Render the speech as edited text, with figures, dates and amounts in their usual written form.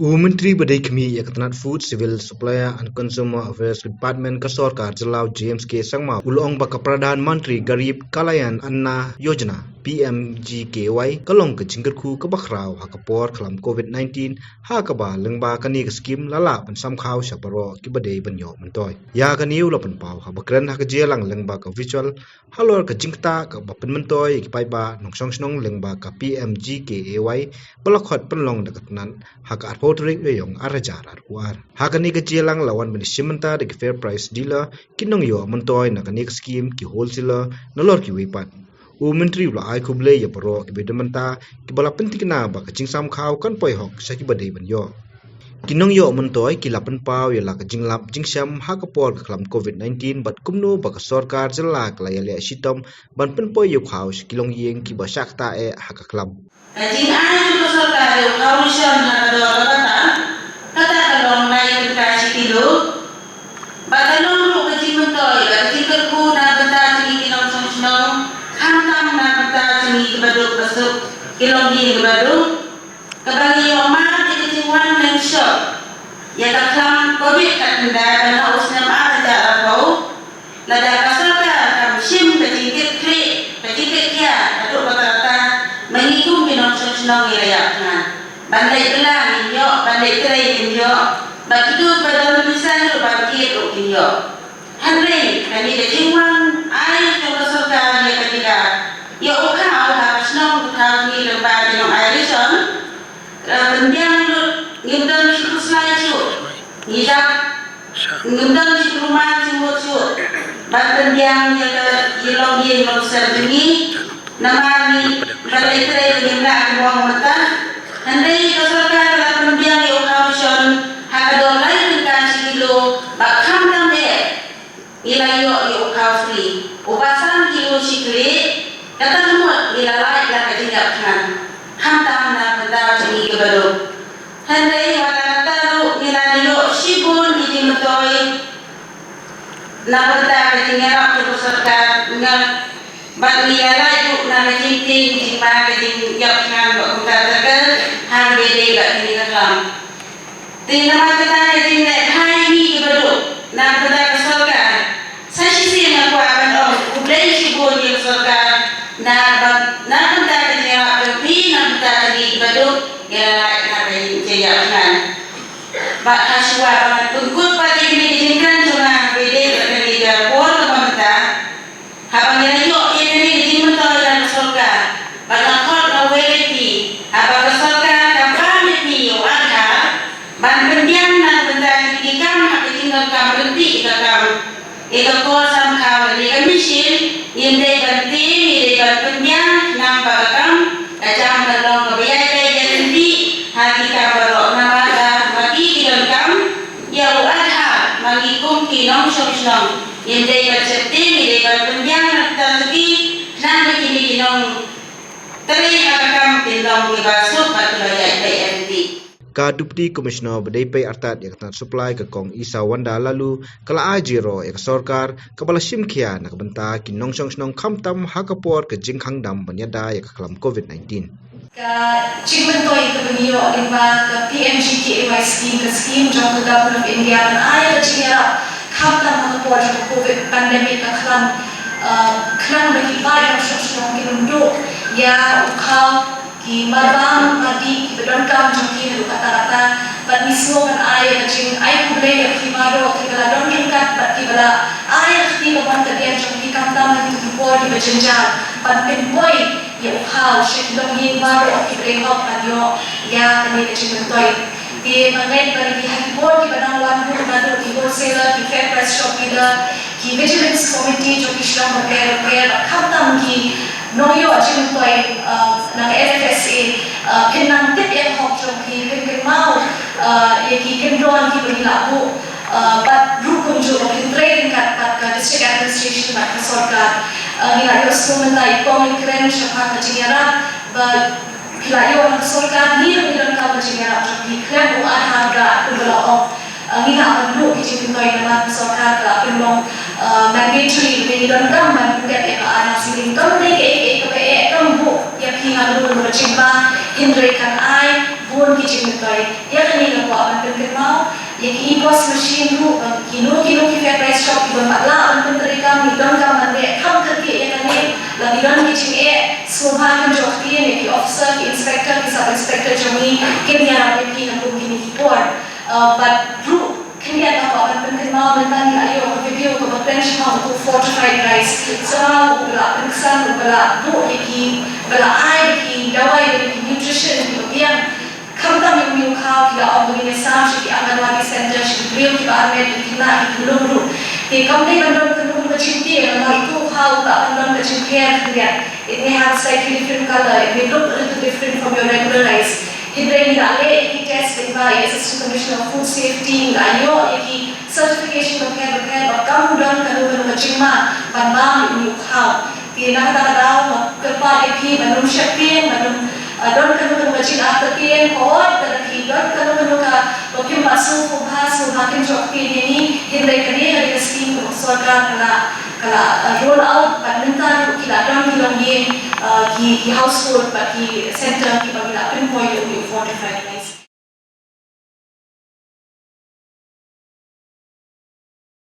Menteri Badai Kemi Ketenat Food, Civil Supplier and Consumer Affairs Department Kesorkar Jelau James K. Sangma Ulong Baka Pradhan Mantri Garib Kalayan Anna Yojana PMGKY Kalong ke Jingkerku ke Bakrau Hakapor Kelam COVID-19 Hakaba Lengba Kani ke Skim Lala Pensam Khau Syaparo ke Badai Banyo Mentoy Ya Kani Ulapan Pau Habakren Hakajelang Lengba ke Visual Halor ke Jingkta ke Bapen Mentoy ke Paiba Nongsong Snong Lengba ke PMGKY Balakot Penlong Dekatnan Haka Potrik Yong Arajar Arwar. Hakani kejelang lawan benisimenta de fair price dealer kinong yo mentoy na kanik scheme ki wholesaler nolor ki wipat. Menteri ula ai kuble ya poro ki bedementa ki bala penting na ba kacing sam khaw kan poi hok sa ki badai ban yo. Kinong yo mentoy ki lapan pau ya la kajing lap jingsham hakapor ka klam COVID-19 bat kumno ba ka sarkar jelak la ya le sitom ban pen poi yo khaw kilong yeng ki ba sakta e hakaklam. Kajing ai ko sarkar yo khaw shan na do kata kalong naik kasih kilo, batalong lu kecil mentoy, kecil kerku na benda cengi kinong senong, hantam na benda cengi kebaduk besuk kilong di kebaduk, kebagi omar di kecil one man shop, ya taklam covid kat benda dan haus nam ada arau, lada kasarka kam sim kecil kia, aduk kata mengikum kinong senong irayak bandai belang inyo, bandai kerai inyo, begitu pada tulisan bagi itu inyo. Hari kami kejingwang air yang keserta dia ketika, ya ukah harus nong kami lembah dengan airison, pendiam ngimdan sikus laju, ngidap ngimdan si rumah simut, pendiam yang ilong dia yang serbengi, namani bandai kerai ngimdan buang mentah. Handai keserkan dalam pendiam yang ukawison hakadon lain dengan kilo bakham tambe ilayo yang ukaw free ubasan kilo sikri kata semua ilalai dah kejingapkan hantam na pendar cengi kebaduk handai wala taru ilaliyo sibun iji metoy na pendar kejingarap keserkan dengan bagi ilalai yuk na kejingting jingma kejingyapkan bakungta terkel hang bede kat sini kelam. Nama kita ini hai ni kebaduk. Nama kita keserkan. Saya sih yang aku akan budaya sibuk yang keserkan. Nama kita kerja berpi, nama kita di kebaduk yang lain ada yang jajaran. Bak haswa banget tungkut pagi ini izinkan cuma bede kat sini dapur teman kita. Habang yang yuk ini izin mentol dan keserkan. Bagang kot ngaweliti. Apa keserkan ban pendiam na benda dikam hak tinggal kam berhenti kam ego ko sam kau ni kamisin inde berhenti inde berpendiam nampak kam kacang belong kebiaya jadi hati kam berok nama bagi dalam kam ya uadha mengikum kinong song inde berceti inde berpendiam terlebih nang kini kinong teri hakam tindong kibasuk kebiaya jadi Ka Deputy Commissioner Badai Pai Artat yang ketenat supply ke Kong Isa Wanda lalu kala ajiro yang sorkar kepala simkia nak benta kinong song snong kamtam hakapor ke jingkhang dam banyada yang kelam COVID-19. Ka Chingmentoi ke benio lima ke PMGKY scheme jong ke Government of India dan ayat jingira kamtam hakapor jong COVID pandemic ke kelam bagi bayar song snong kilunduk ya ukau ki marbang mati ki bedongkam jongki lu kata-kata bat mismo kan ay jing ay kuble ki maro ki bala dongkin kat bat ki bala ay ki kapan kadian jongki kamtam ki por ki bejenjal bat pin boy ya ukhaw shek dongki maro ki brehok adyo ya kani ki jingtoy ki mangai bari ki hakipor ki banang wan hu nadu ki wholesaler ki fair price shop ki vigilance committee jongki shlong repair kamtam ki noyo jingtoy nang FSA pinang tip yang hok jongki pin mau ki kendron ki berilaku bat rukun jo ki training kat pat district administration bat sarkar ila yo sumentai kong kren shakha kajingara ba ila yo sarkar ni bilang ka kajingara jongki kren harga kubla of ila adlu ki jingtoy nama sarkar ka pinong mandatory bilang kam ban bukan ek ana siling kam ne ek bu yang hinga dulu berjumpa hindrikan ai bun ki jingtoy ya kani Yaki impos machine ru kino ki fair price shop ki batla an tariqa mi don ka mande kham karke ye kane la diran ki chinge sobha kan jokti ye ki officer ki inspector ki sub inspector jami ke niya ki hatum ki ni por but ru kanya ka pa kan ma man ayo video ko bench ma ko fortified rice so ula kan ula ru ki bala ai ki dawai ki nutrition ki yang Kamta mi khao ki la obligine sam shi anganwadi center shi drill ki armet ki na ki lumru te kamte bandon kan lumru chinti na tu khao ta bandon ka chinkher khya it may have slightly different color it may look a little different from your regular rice hidre ni ale ki test by assistant commissioner of food safety ayo ki certification of care kam don kan lumru chingma ban ma mi khao te na ta daw kerpa ki bandon shapin bandon don kanu macam apa kian kawat tetapi don kanu ka bagi masuk bahas makin jokti ini hindai kini ada skim sorgar kala roll out badminton kita don kilong ye ki household bagi center kita bila pinpoint untuk fortified rice.